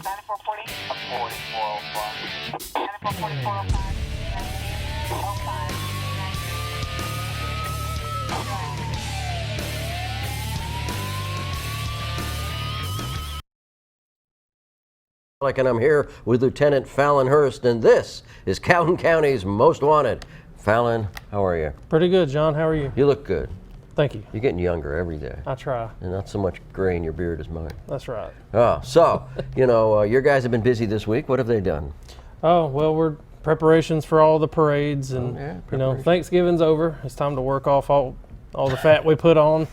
9440. 4405. 944405. 90. And I'm here with Lieutenant Falon Hurst, and this is Calhoun County's Most Wanted. Falon, how are you? Pretty good, John. How are you? You look good. Thank you. You're getting younger every day. I try. And not so much gray in your beard as mine. That's right. Oh, so, your guys have been busy this week. What have they done? Oh, well, we're preparations for all the parades, and Thanksgiving's over. It's time to work off all the fat we put on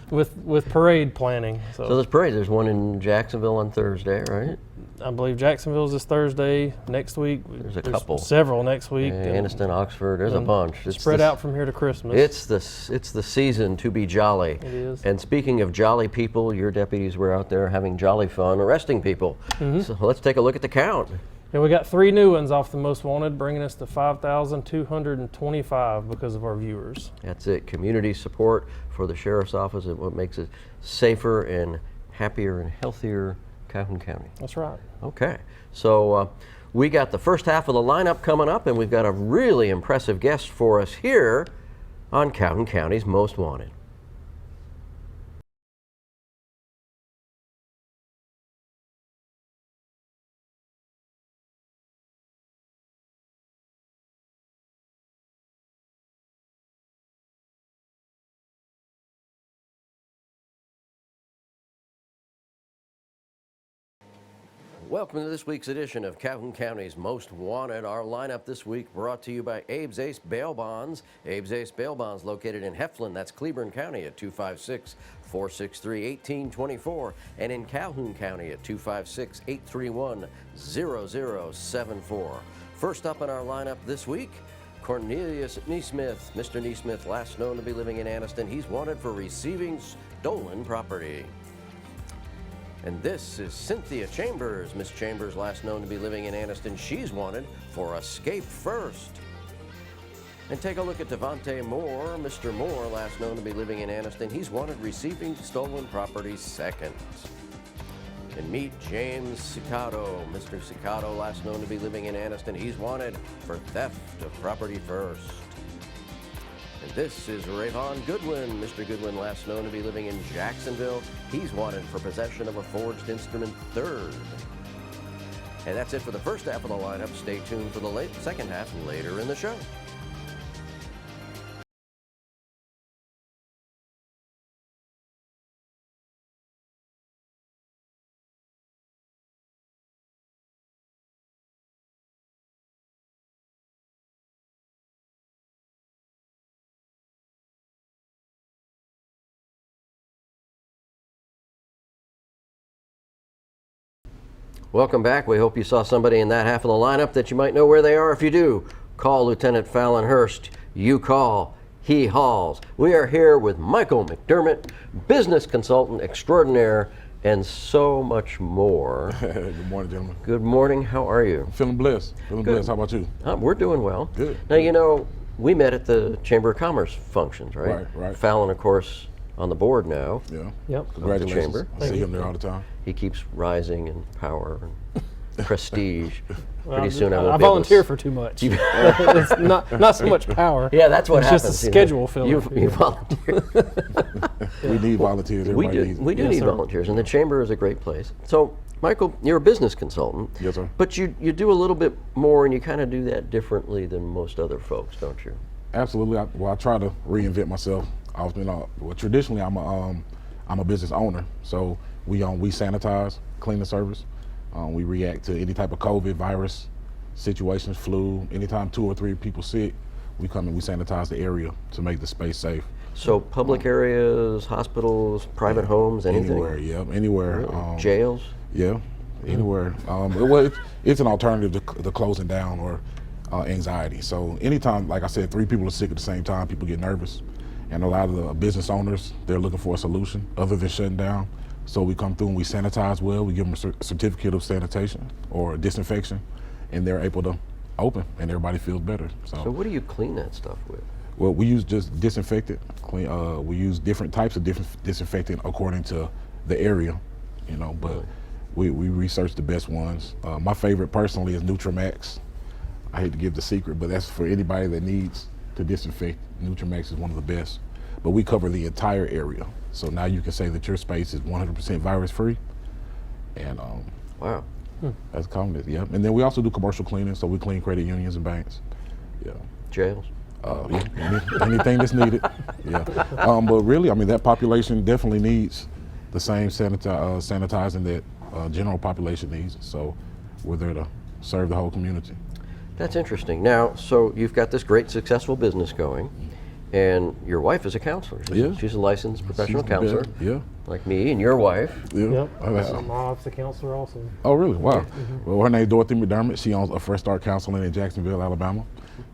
with parade planning. So there's parades. There's one in Jacksonville on Thursday, right? I believe Jacksonville's this Thursday. Next week, there's a couple. Several next week. Yeah, Anniston, Oxford. There's a bunch. It's spread out from here to Christmas. It's the season to be jolly. It is. And speaking of jolly people, your deputies were out there having jolly fun arresting people. Mm-hmm. So let's take a look at the count. Yeah, we got 3 new ones off the Most Wanted, bringing us to 5,225 because of our viewers. That's it. Community support for the Sheriff's Office is what makes it safer and happier and healthier Calhoun County. That's right. Okay, so we got the first half of the lineup coming up, and we've got a really impressive guest for us here on Calhoun County's Most Wanted. Welcome to this week's edition of Calhoun County's Most Wanted. Our lineup this week brought to you by Abe's Ace Bail Bonds. Abe's Ace Bail Bonds located in Heflin, that's Cleburne County at 256-463-1824, and in Calhoun County at 256-831-0074. First up in our lineup this week, Cornelius Neesmith. Mr. Neesmith, last known to be living in Anniston, he's wanted for receiving stolen property. And this is Cynthia Chambers. Miss Chambers, last known to be living in Anniston, she's wanted for escape first. And take a look at Devontae Moore. Mr. Moore, last known to be living in Anniston, he's wanted receiving stolen property second. And meet James Sicato. Mr. Sicato, last known to be living in Anniston, he's wanted for theft of property first. And this is Rayvon Goodwin. Mr. Goodwin, last known to be living in Jacksonville, he's wanted for possession of a forged instrument third. And that's it for the first half of the lineup. Stay tuned for the second half later in the show. Welcome back. We hope you saw somebody in that half of the lineup that you might know where they are. If you do, call Lieutenant Falon Hurst. You call, he hauls. We are here with Michael McDermott, business consultant extraordinaire, and so much more. Good morning, gentlemen. Good morning. How are you? Feeling blessed. Feeling blessed. How about you? We're doing well. Good. Now, we met at the Chamber of Commerce functions, right? Right. Falon, of course, on the board now. Yeah. Yep. Congratulations. The Chamber. I see him there all the time. He keeps rising in power and prestige. Well, Pretty soon I volunteer for too much. It's not so much power. Yeah, that's what happens. It's just a schedule filler. You volunteer. We need volunteers. We do need volunteers, and the Chamber is a great place. So, Michael, you're a business consultant. Yes, sir. But you do a little bit more, and you kind of do that differently than most other folks, don't you? Absolutely. I try to reinvent myself. Traditionally, I'm a business owner, so we sanitize, cleaning service. We react to any type of COVID virus situations, flu. Anytime 2 or 3 people sick, we come and we sanitize the area to make the space safe. So public areas, hospitals, private homes, anything? Anywhere, yeah, anywhere. Really? Jails? Yeah, anywhere. It's an alternative to closing down or anxiety. So anytime, like I said, 3 people are sick at the same time, people get nervous. And a lot of the business owners, they're looking for a solution other than shutting down. So we come through and we sanitize well. We give them a certificate of sanitation or disinfection, and they're able to open, and everybody feels better. So what do you clean that stuff with? Well, we use just disinfectant. We use different types of disinfectant according to the area, but we research the best ones. My favorite personally is Nutramax. I hate to give the secret, but that's for anybody that needs to disinfect. Nutramax is one of the best. But we cover the entire area. So now you can say that your space is 100% virus free. And wow. That's common, yeah. And then we also do commercial cleaning, so we clean credit unions and banks. Yeah. Jails? Yeah, anything that's needed. Yeah. But really, I mean, that population definitely needs the same sanitizing that general population needs. So we're there to serve the whole community. That's interesting. Now, so you've got this great successful business going, and your wife is a counselor. She's a licensed professional counselor. Yeah. Like me and your wife. Yep. My wife's a counselor also. Oh, really? Wow. Well, her name's Dorothy McDermott. She owns a Fresh Start Counseling in Jacksonville, Alabama.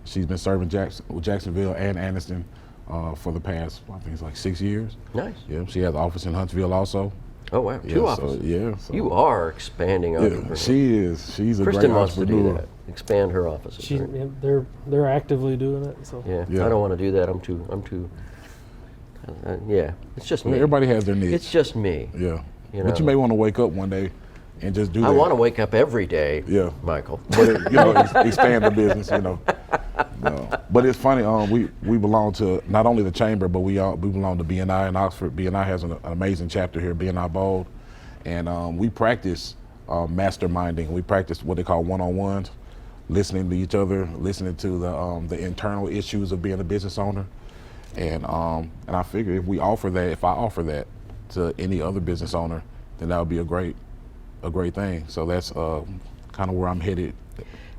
She's been serving Jacksonville and Anniston for the past, I think it's like 6 years. Nice. Yeah. She has an office in Huntsville also. Oh wow, Yeah, two offices. So You are expanding entrepreneur. she is. She's a Kristen great wants to do entrepreneur. that. Expand her offices. Right? They're actively doing it. So Yeah. I don't want to do that. I'm too. Yeah, it's just me. Everybody has their needs. It's just me. Yeah. You But you know. may want to wake up one day and just do that. I want to wake up every day. Yeah. Michael. But expand the business. No. But it's funny. We belong to not only the chamber, but we belong to BNI in Oxford. BNI has an amazing chapter here, BNI Bold, and we practice masterminding. We practice what they call one-on-ones, listening to each other, listening to the internal issues of being a business owner, and I figure if I offer that to any other business owner, then that would be a great thing. So that's kind of where I'm headed.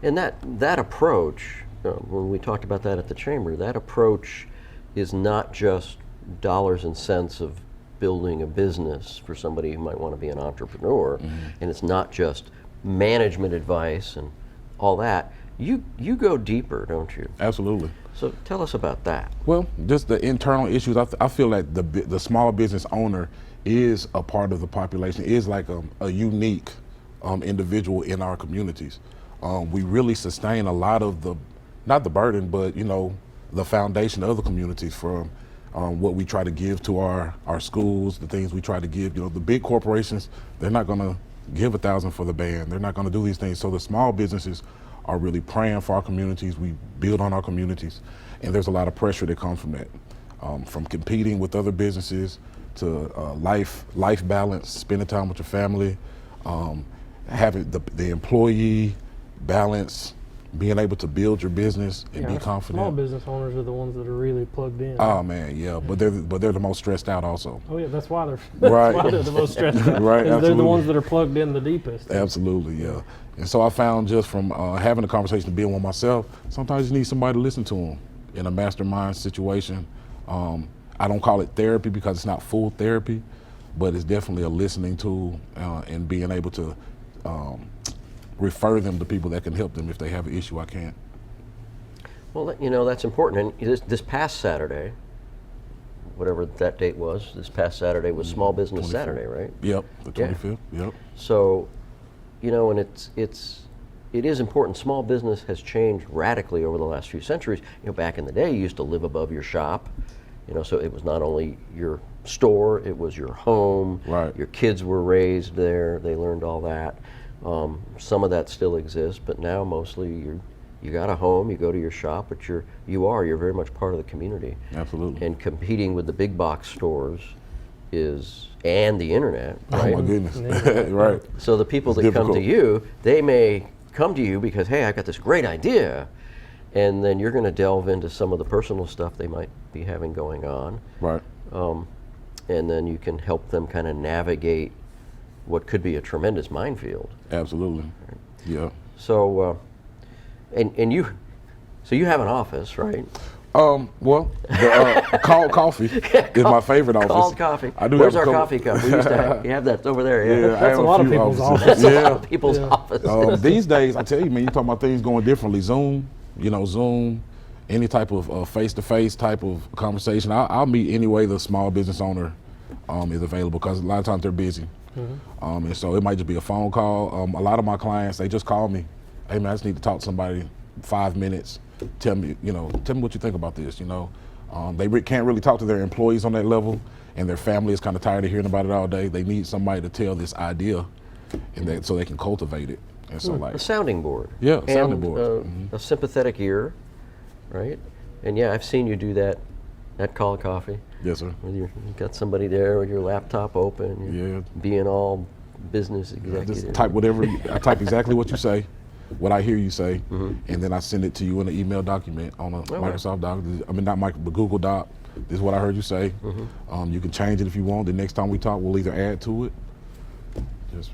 And that approach, when we talked about that at the chamber, that approach is not just dollars and cents of building a business for somebody who might want to be an entrepreneur, and it's not just management advice and all that. You go deeper, don't you? Absolutely. So tell us about that. Well, just the internal issues. I feel like the small business owner is a part of the population, is like a unique individual in our communities. We really sustain a lot of not the burden, but the foundation of the communities from what we try to give to our schools, the things we try to give. The big corporations, they're not going to give $1,000 for the band. They're not going to do these things. So the small businesses are really praying for our communities. We build on our communities, and there's a lot of pressure that comes from that, from competing with other businesses to life balance, spending time with your family, having the employee balance, being able to build your business and be confident. Small business owners are the ones that are really plugged in. Oh man, yeah, but they're the most stressed out also. Oh yeah, that's why they're the most stressed out. Right, They're the ones that are plugged in the deepest. Absolutely, yeah. And so I found just from having a conversation, being with myself, sometimes you need somebody to listen to them in a mastermind situation. I don't call it therapy because it's not full therapy, but it's definitely a listening tool and being able to refer them to people that can help them if they have an issue I can't. Well, that's important. And this past Saturday, whatever that date was, this past Saturday was Small Business 24th. Saturday, right? Yep, the 25th. Yep. So, and it is important. Small business has changed radically over the last few centuries. Back in the day, you used to live above your shop. So it was not only your store, it was your home. Right. Your kids were raised there. They learned all that. Some of that still exists, but now mostly you got a home, you go to your shop, but you're very much part of the community. Absolutely. And competing with the big box stores and the internet, right? Oh my goodness. Right. So the people that difficult. come to you, they may come to you because, hey, I've got this great idea, and then you're going to delve into some of the personal stuff they might be having going on. Right. And then you can help them kind of navigate what could be a tremendous minefield. Absolutely. Yeah. So, and you have an office, right? Well, Called Coffee is my favorite office. Called Coffee. I do Where's have our a couple- coffee cup? We used to have that over there. Yeah. I That's have a lot of few people's offices. office. A lot Yeah. of people's office. These days, I tell you, man, you talking about things going differently. Zoom, any type of face-to-face type of conversation. I'll meet any way the small business owner is available because a lot of times they're busy. And so it might just be a phone call. A lot of my clients, they just call me. Hey man, I just need to talk to somebody 5 minutes. Tell me what you think about this. They can't really talk to their employees on that level, and their family is kind of tired of hearing about it all day. They need somebody to tell this idea and so they can cultivate it. And so A sounding board. Yeah, a sounding And, board. a sympathetic ear, right? And yeah, I've seen you do that at Call Coffee. Yes, sir. You've got somebody there with your laptop open. You're being all business I executive. just type whatever. I type exactly what you say, what I hear you say, and then I send it to you in an email document on a Microsoft Doc. I mean, not Microsoft, but Google Doc. This is what I heard you say. You can change it if you want. The next time we talk, we'll either add to it. Just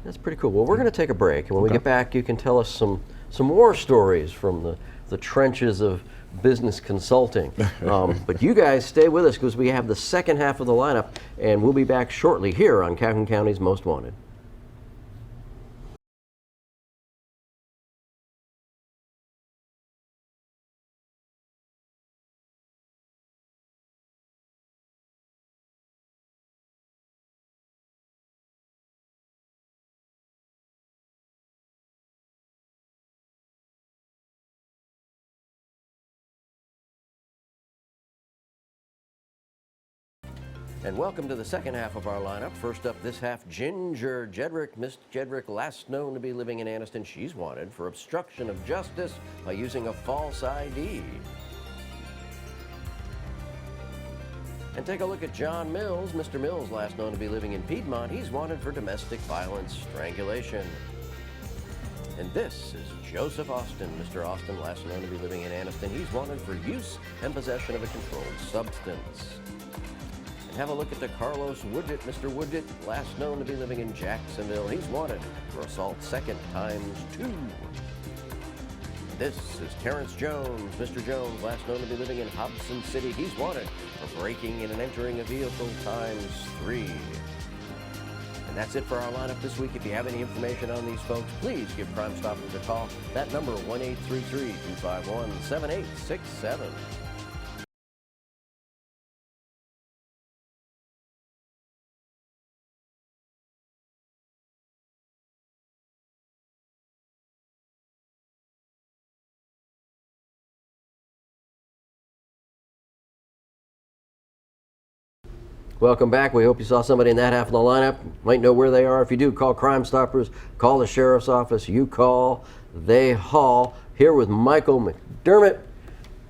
That's pretty cool. Well, we're going to take a break, and when we get back, you can tell us some war stories from the trenches of business consulting. But you guys stay with us because we have the second half of the lineup, and we'll be back shortly here on Calhoun County's Most Wanted. And welcome to the second half of our lineup. First up this half, Ginger Jedrick. Miss Jedrick, last known to be living in Anniston. She's wanted for obstruction of justice by using a false ID. And take a look at John Mills. Mr. Mills, last known to be living in Piedmont. He's wanted for domestic violence strangulation. And this is Joseph Austin. Mr. Austin, last known to be living in Anniston. He's wanted for use and possession of a controlled substance. Have a look at the Carlos Woodgett. Mr. Woodgett, last known to be living in Jacksonville. He's wanted for assault second ×2. This is Terrence Jones. Mr. Jones, last known to be living in Hobson City. He's wanted for breaking in and entering a vehicle ×3. And that's it for our lineup this week. If you have any information on these folks, please give Crime Stoppers a call. That number, 1-833-251-7867. Welcome back. We hope you saw somebody in that half of the lineup. Might know where they are. If you do, call Crime Stoppers, call the sheriff's office. You call, they haul. Here with Michael McDermott,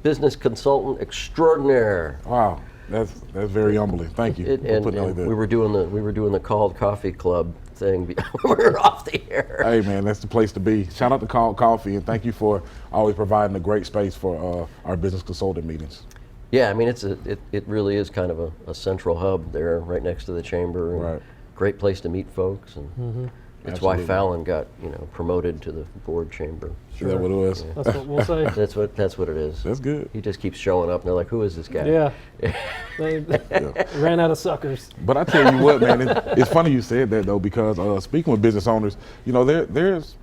business consultant extraordinaire. Wow, that's very humbling. Thank you for putting all that. We were doing the Called Coffee Club thing. We were off the air. Hey man, that's the place to be. Shout out to Called Coffee, and thank you for always providing a great space for our business consulting meetings. Yeah, I mean it really is kind of a central hub there, right next to the chamber. Right. Great place to meet folks, and that's why Falon got promoted to the board chamber. Sure. Is that what it was? Yeah. That's what we'll say. That's what it is. That's good. He just keeps showing up, and they're like, "Who is this guy?" Yeah. They ran out of suckers. But I tell you what, man, it's funny you said that though, because speaking with business owners, there's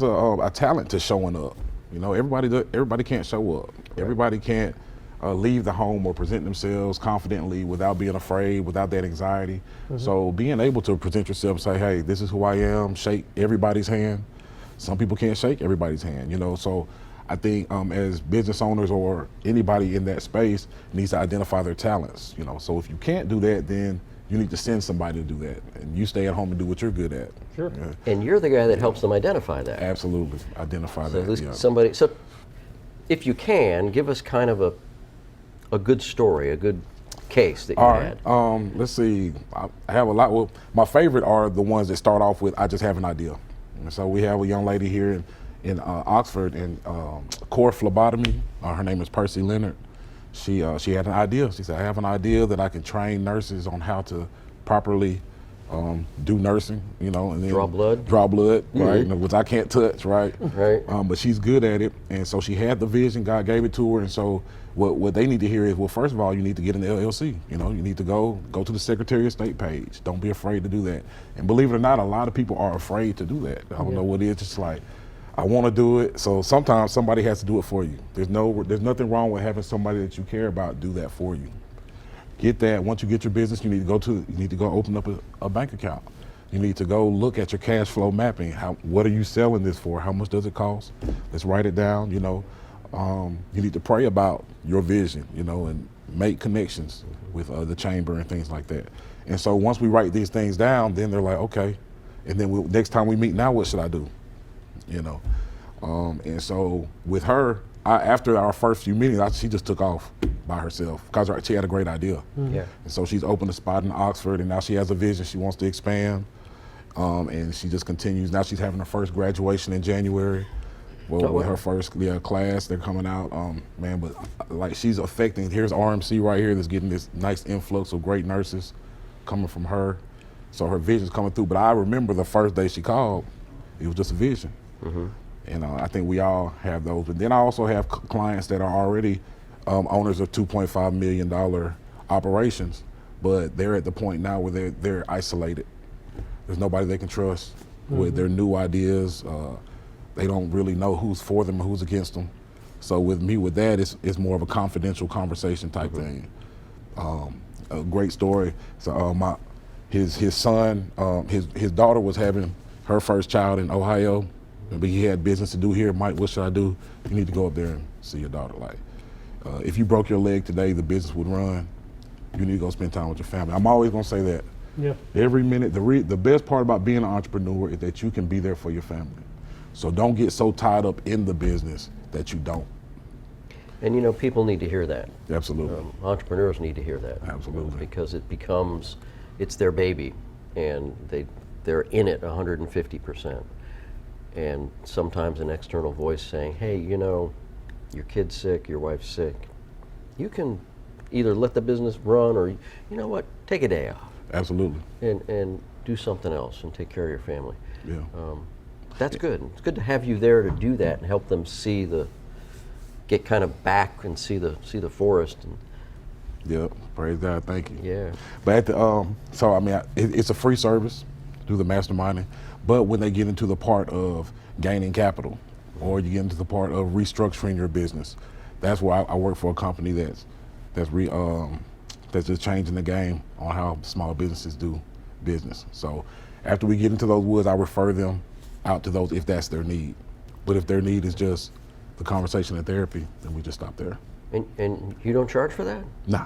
a talent to showing up. Everybody can't show up. Right. Everybody can't leave the home or present themselves confidently without being afraid, without that anxiety. So being able to present yourself and say, hey, this is who I am, shake everybody's hand. Some people can't shake everybody's hand, so I think as business owners or anybody in that space needs to identify their talents, So if you can't do that, then you need to send somebody to do that, and you stay at home and do what you're good at. Sure. And you're the guy that helps them identify that. Absolutely, identify So that. at least somebody. So if you can, give us kind of a good story, a good case that you had. Let's see. I have a lot. Well, my favorite are the ones that start off with, I just have an idea. And so we have a young lady here in Oxford in core phlebotomy. Her name is Percy Leonard. She had an idea. She said, I have an idea that I can train nurses on how to properly do nursing, and then draw blood, right? Which I can't touch, right? Right. But she's good at it, and so she had the vision. God gave it to her, and so what they need to hear is, well, first of all, you need to get an LLC. You need to go to the Secretary of State page. Don't be afraid to do that. And believe it or not, a lot of people are afraid to do that. I don't know what it is. Just like, I want to do it. So sometimes somebody has to do it for you. There's nothing wrong with having somebody that you care about do that for you. Get that. Once you get your business, you need to go open up a bank account. You need to go look at your cash flow mapping. What are you selling this for? How much does it cost? Let's write it down. You need to pray about your vision. And make connections with the chamber and things like that. And so once we write these things down, then they're like, okay, And then next time we meet, now what should I do? You know, and so with her, after our first few meetings, she just took off by herself because she had a great idea. Mm-hmm. Yeah. And so she's opened a spot in Oxford, and now she has a vision. She wants to expand, and she just continues. Now she's having her first graduation in January. Well, with her first class, they're coming out, man. But like she's affecting. Here's RMC right here that's getting this nice influx of great nurses coming from her. So her vision's coming through. But I remember the first day she called, it was just a vision. Mm-hmm. And I think we all have those. But then I also have clients that are already owners of $2.5 million operations, but they're at the point now where they're isolated. There's nobody they can trust with their new ideas. They don't really know who's for them or who's against them. So with me, with that, it's more of a confidential conversation type thing. A great story. So his son, his daughter was having her first child in Ohio, but he had business to do here. Mike, what should I do? You need to go up there and see your daughter. Like, if you broke your leg today, the business would run. You need to go spend time with your family. I'm always gonna say that. Yeah. Every minute, the best part about being an entrepreneur is that you can be there for your family. So don't get so tied up in the business that you don't. And you know, people need to hear that. Absolutely. Entrepreneurs need to hear that. Absolutely. Because it's their baby, and they're in it 150%. And sometimes an external voice saying, hey, you know, your kid's sick, your wife's sick. You can either let the business run or, you know what, take a day off. Absolutely. And do something else and take care of your family. Yeah. That's good. It's good to have you there to do that and help them get kind of back and see the forest. And Yep. Praise God. Thank you. yeah. But at the it's a free service through the masterminding. But when they get into the part of gaining capital, or you get into the part of restructuring your business, that's where I work for a company that's just changing the game on how small businesses do business. So after we get into those woods, I refer them out to those if that's their need. But if their need is just the conversation and therapy, then we just stop there. And you don't charge for that? No.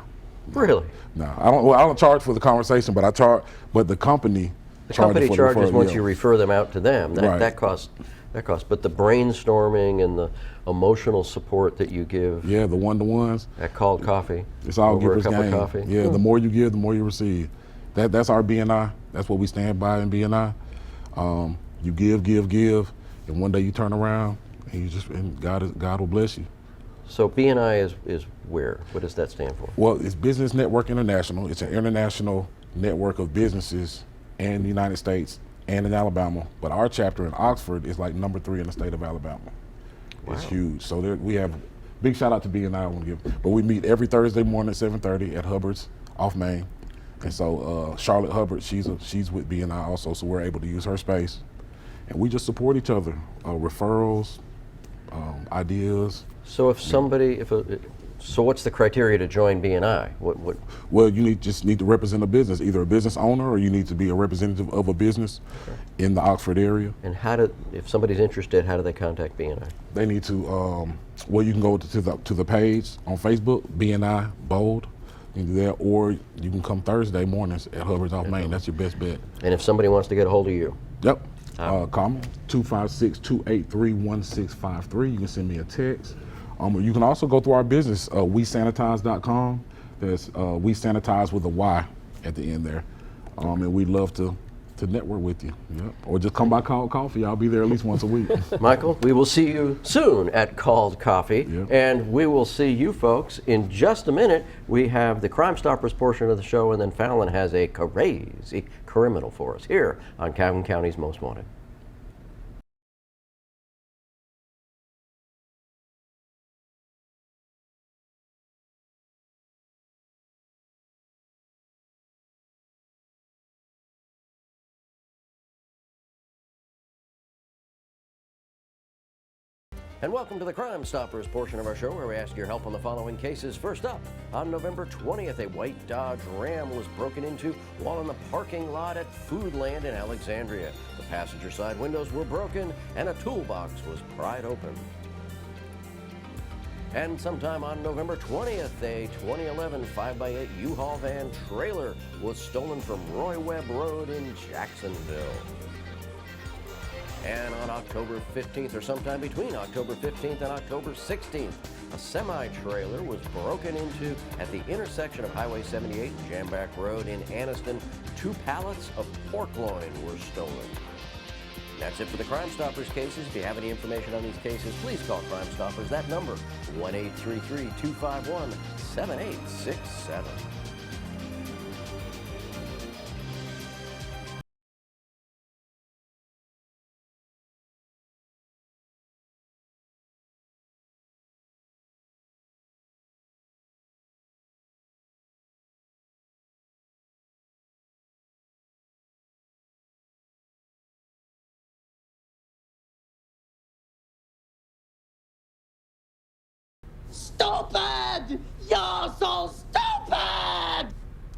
Really? No. I don't charge for the conversation, but the company charges referral, once you refer them out to them. That costs. But the brainstorming and the emotional support that you give. Yeah, the one-to-ones. At Called Coffee. It's all over givers a cup game. of coffee. Yeah, the more you give, the more you receive. That's our BNI. That's what we stand by in BNI. You give, and one day you turn around and God will bless you. So BNI is where? What does that stand for? Well, it's Business Network International. It's an international network of businesses in the United States and in Alabama. But our chapter in Oxford is like number 3 in the state of Alabama. Wow. It's huge. So we have big shout out to BNI. I want to give. But we meet every Thursday morning at 7:30 at Hubbard's off Main. And so Charlotte Hubbard, she's with BNI also, so we're able to use her space. And we just support each other. Referrals, ideas. So so what's the criteria to join BNI? What? Well, you just need to represent a business, either a business owner or you need to be a representative of a business in the Oxford area. And if somebody's interested, how do they contact BNI? They need to, you can go to the page on Facebook, BNI Bold. You can do that, or you can come Thursday mornings at Hubbard's off Main. That's your best bet. And if somebody wants to get a hold of you? Yep. Call me, 256-283-1653. You can send me a text. You can also go through our business, wesanitize.com. That's we sanitize with a Y at the end there. And we'd love to network with you. Yep. Or just come by Called Coffee. I'll be there at least once a week. Michael, we will see you soon at Called Coffee. Yep. And we will see you folks in just a minute. We have the Crime Stoppers portion of the show, and then Falon has a crazy criminal for us here on Calhoun County's Most Wanted. And welcome to the Crime Stoppers portion of our show, where we ask your help on the following cases. First up, on November 20th, a white Dodge Ram was broken into while in the parking lot at Foodland in Alexandria. The passenger side windows were broken and a toolbox was pried open. And sometime on November 20th, a 2011 5x8 U-Haul van trailer was stolen from Roy Webb Road in Jacksonville. And on October 15th, or sometime between October 15th and October 16th, a semi-trailer was broken into at the intersection of Highway 78 and Jamback Road in Anniston. 2 pallets of pork loin were stolen. That's it for the Crime Stoppers cases. If you have any information on these cases, please call Crime Stoppers. That number, 1-833-251-7867. Stupid! You're so stupid!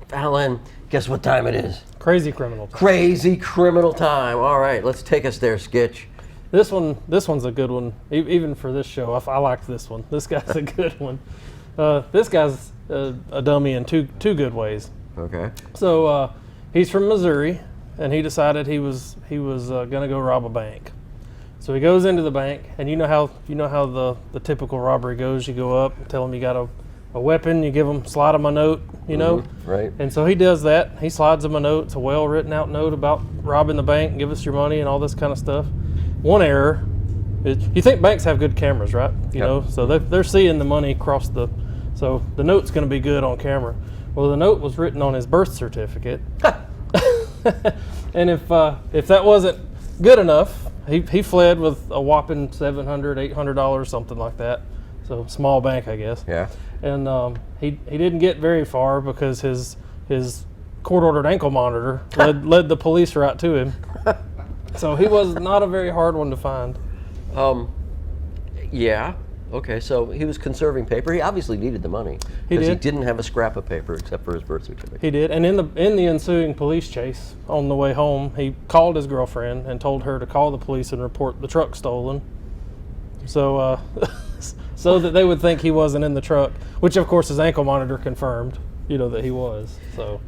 Falon, guess what time it is? Crazy criminal. Crazy criminal time. All right, let's take us there, Skitch. This one's a good one. Even for this show, I like this one. This guy's a good one. This guy's a dummy in two good ways. Okay. So he's from Missouri, and he decided he was gonna go rob a bank. So he goes into the bank, and you know how the typical robbery goes. You go up, tell them you got a weapon, you slide them a note, you know. Right. And so he does that. He slides them a note. It's a well written out note about robbing the bank, give us your money, and all this kind of stuff. One error is you think banks have good cameras, right? You know, so they're seeing the money across the. So the note's going to be good on camera. Well, the note was written on his birth certificate, and if that wasn't good enough. He fled with a whopping $700, $800, something like that. So small bank, I guess. Yeah. And he didn't get very far because his court-ordered ankle monitor led the police right to him. So he was not a very hard one to find. Yeah. Okay, so he was conserving paper. He obviously needed the money. He did. He didn't have a scrap of paper except for his birth certificate. He did. And in the ensuing police chase on the way home, he called his girlfriend and told her to call the police and report the truck stolen. So so that they would think he wasn't in the truck, which of course his ankle monitor confirmed, that he was. So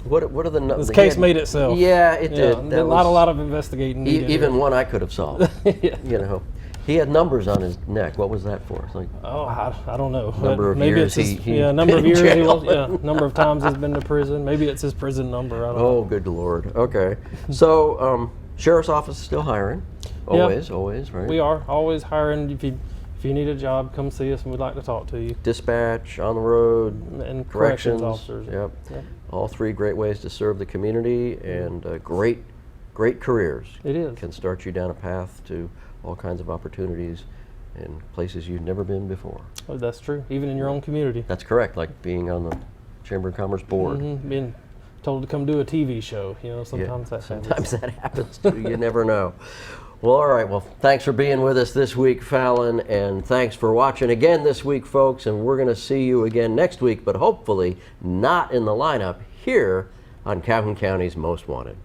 what are the numbers? This case made itself. Yeah, it did. Not a lot of investigating. Even one I could have solved. Yeah. He had numbers on his neck. What was that for? It's like, I don't know. Number of Maybe years it's he number of been in years. jail. Number of times he's been to prison. Maybe it's his prison number. I don't know. oh, good Lord. Okay. So, sheriff's office is still hiring. Always, right? We are always hiring. If you need a job, come see us, and we'd like to talk to you. Dispatch, on the road, and corrections officers. Yep. All 3 great ways to serve the community, and great careers. It is. Can start you down a path to all kinds of opportunities in places you've never been before. Oh, that's true. Even in your own community. That's correct. Like being on the Chamber of Commerce board. Being told to come do a TV show. Sometimes that happens. Sometimes that happens too. You never know. Well, all right. Well, thanks for being with us this week, Falon, and thanks for watching again this week, folks. And we're going to see you again next week, but hopefully not in the lineup here on Calhoun County's Most Wanted.